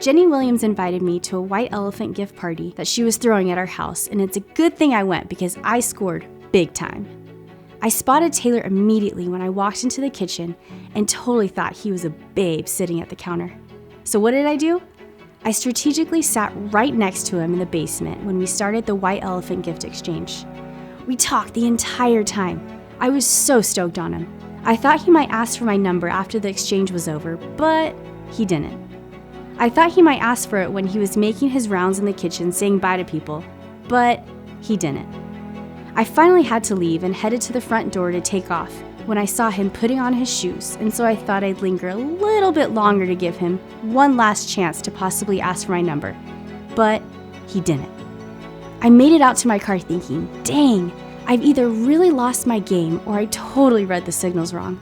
Jenny Williams invited me to a white elephant gift party that she was throwing at our house, and it's a good thing I went because I scored big time. I spotted Taylor immediately when I walked into the kitchen and totally thought he was a babe sitting at the counter. So what did I do? I strategically sat right next to him in the basement when we started the white elephant gift exchange. We talked the entire time. I was so stoked on him. I thought he might ask for my number after the exchange was over, but he didn't. I thought he might ask for it when he was making his rounds in the kitchen saying bye to people, but he didn't. I finally had to leave and headed to the front door to take off when I saw him putting on his shoes, and so I thought I'd linger a little bit longer to give him one last chance to possibly ask for my number, but he didn't. I made it out to my car thinking, dang, I've either really lost my game or I totally read the signals wrong.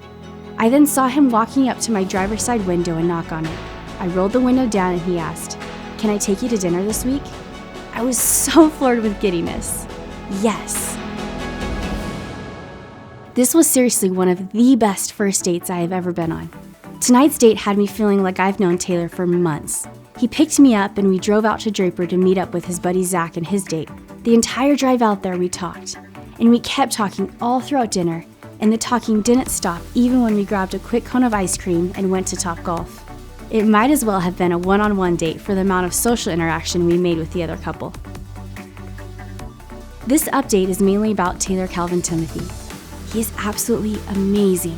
I then saw him walking up to my driver's side window and knock on it. I rolled the window down and he asked, "Can I take you to dinner this week?" I was so floored with giddiness. Yes. This was seriously one of the best first dates I have ever been on. Tonight's date had me feeling like I've known Taylor for months. He picked me up and we drove out to Draper to meet up with his buddy Zach and his date. The entire drive out there we talked, and we kept talking all throughout dinner, and the talking didn't stop even when we grabbed a quick cone of ice cream and went to Top Golf. It might as well have been a one-on-one date for the amount of social interaction we made with the other couple. This update is mainly about Taylor Calvin Timothy. He is absolutely amazing.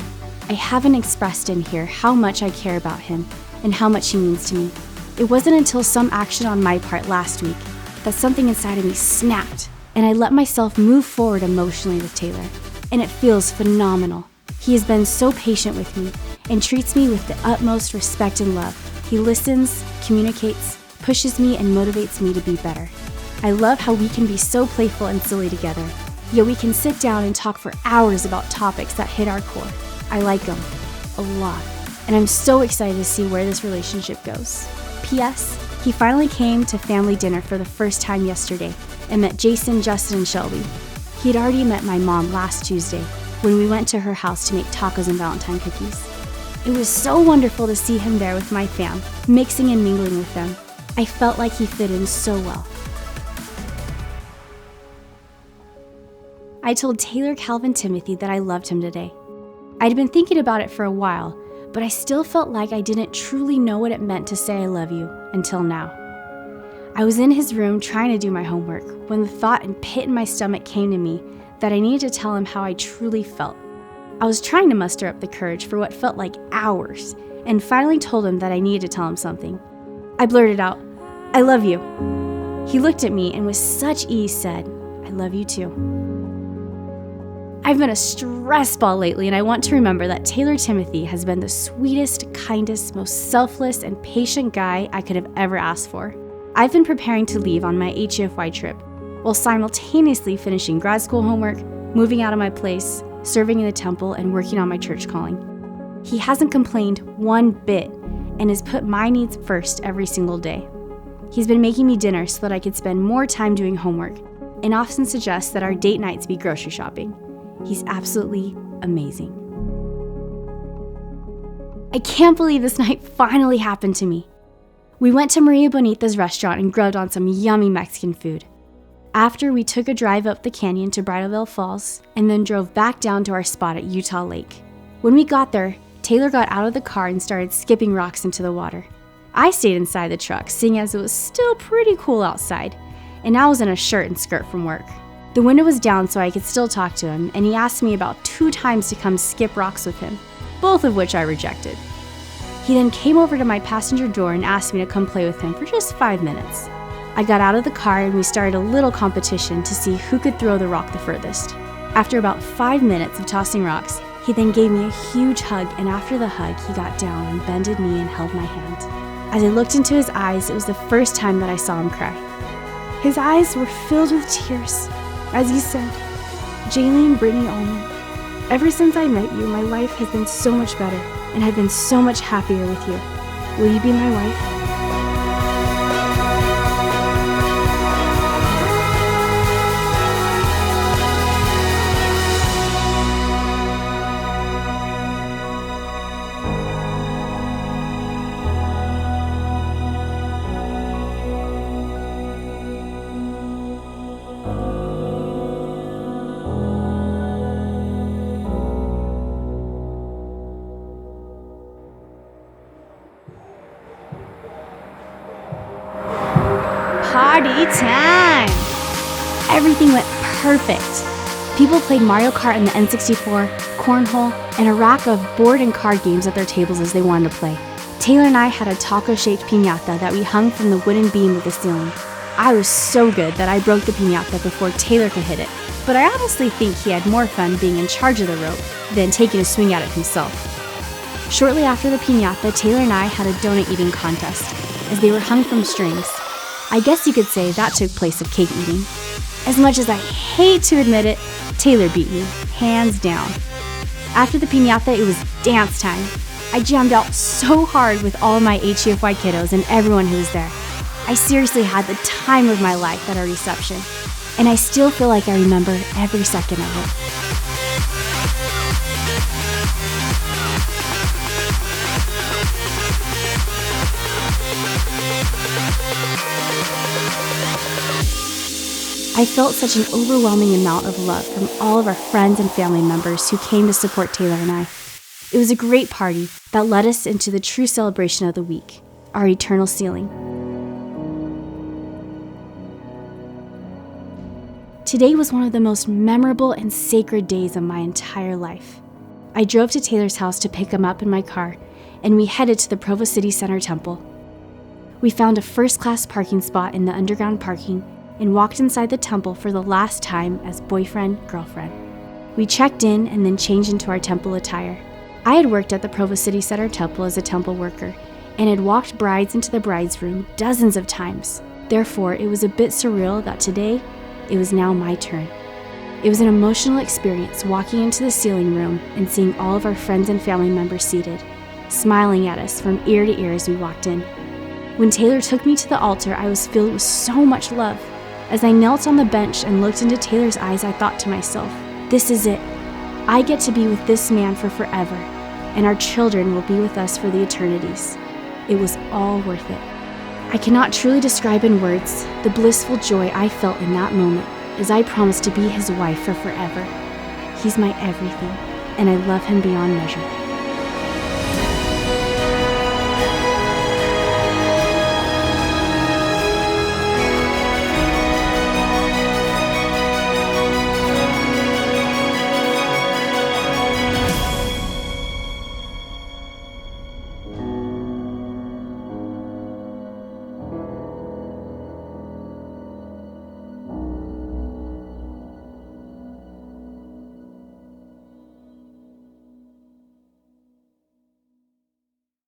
I haven't expressed in here how much I care about him and how much he means to me. It wasn't until some action on my part last week that something inside of me snapped, and I let myself move forward emotionally with Taylor, and it feels phenomenal. He has been so patient with me and treats me with the utmost respect and love. He listens, communicates, pushes me, and motivates me to be better. I love how we can be so playful and silly together, yet we can sit down and talk for hours about topics that hit our core. I like him a lot, and I'm so excited to see where this relationship goes. P.S. He finally came to family dinner for the first time yesterday and met Jason, Justin, and Shelby. He had already met my mom last Tuesday when we went to her house to make tacos and Valentine cookies. It was so wonderful to see him there with my fam, mixing and mingling with them. I felt like he fit in so well. I told Taylor Calvin Timothy that I loved him today. I'd been thinking about it for a while, but I still felt like I didn't truly know what it meant to say I love you until now. I was in his room trying to do my homework when the thought and pit in my stomach came to me that I needed to tell him how I truly felt. I was trying to muster up the courage for what felt like hours, and finally told him that I needed to tell him something. I blurted out, "I love you." He looked at me and with such ease said, "I love you too." I've been a stress ball lately, and I want to remember that Taylor Timothy has been the sweetest, kindest, most selfless, and patient guy I could have ever asked for. I've been preparing to leave on my HFY trip, while simultaneously finishing grad school homework, moving out of my place, serving in the temple, and working on my church calling. He hasn't complained one bit and has put my needs first every single day. He's been making me dinner so that I could spend more time doing homework, and often suggests that our date nights be grocery shopping. He's absolutely amazing. I can't believe this night finally happened to me. We went to Maria Bonita's restaurant and grilled on some yummy Mexican food. After, we took a drive up the canyon to Bridalveil Falls and then drove back down to our spot at Utah Lake. When we got there, Taylor got out of the car and started skipping rocks into the water. I stayed inside the truck, seeing as it was still pretty cool outside, and I was in a shirt and skirt from work. The window was down so I could still talk to him, and he asked me about 2 times to come skip rocks with him, both of which I rejected. He then came over to my passenger door and asked me to come play with him for just 5 minutes. I got out of the car and we started a little competition to see who could throw the rock the furthest. After about 5 minutes of tossing rocks, he then gave me a huge hug, and after the hug, he got down and bended me and held my hand. As I looked into his eyes, it was the first time that I saw him cry. His eyes were filled with tears as he said, "Jaylene Brittany Allman, ever since I met you, my life has been so much better, and I've been so much happier with you. Will you be my wife?" party time! Everything went perfect. People played Mario Kart and the N64, cornhole, and a rack of board and card games at their tables as they wanted to play. Taylor and I had a taco-shaped piñata that we hung from the wooden beam of the ceiling. I was so good that I broke the piñata before Taylor could hit it, but I honestly think he had more fun being in charge of the rope than taking a swing at it himself. Shortly after the piñata, Taylor and I had a donut eating contest, as they were hung from strings. I guess you could say that took place of cake eating. As much as I hate to admit it, Taylor beat me, hands down. After the piñata, it was dance time. I jammed out so hard with all of my HUFY kiddos and everyone who was there. I seriously had the time of my life at our reception, and I still feel like I remember every second of it. I felt such an overwhelming amount of love from all of our friends and family members who came to support Taylor and I. It was a great party that led us into the true celebration of the week, our eternal sealing. Today was one of the most memorable and sacred days of my entire life. I drove to Taylor's house to pick him up in my car, and we headed to the Provo City Center Temple. We found a first-class parking spot in the underground parking and walked inside the temple for the last time as boyfriend-girlfriend. We checked in and then changed into our temple attire. I had worked at the Provo City Center Temple as a temple worker and had walked brides into the bride's room dozens of times. Therefore, it was a bit surreal that today, it was now my turn. It was an emotional experience walking into the sealing room and seeing all of our friends and family members seated, smiling at us from ear to ear as we walked in. When Taylor took me to the altar, I was filled with so much love. As I knelt on the bench and looked into Taylor's eyes, I thought to myself, this is it. I get to be with this man for forever, and our children will be with us for the eternities. It was all worth it. I cannot truly describe in words the blissful joy I felt in that moment as I promised to be his wife for forever. He's my everything, and I love him beyond measure.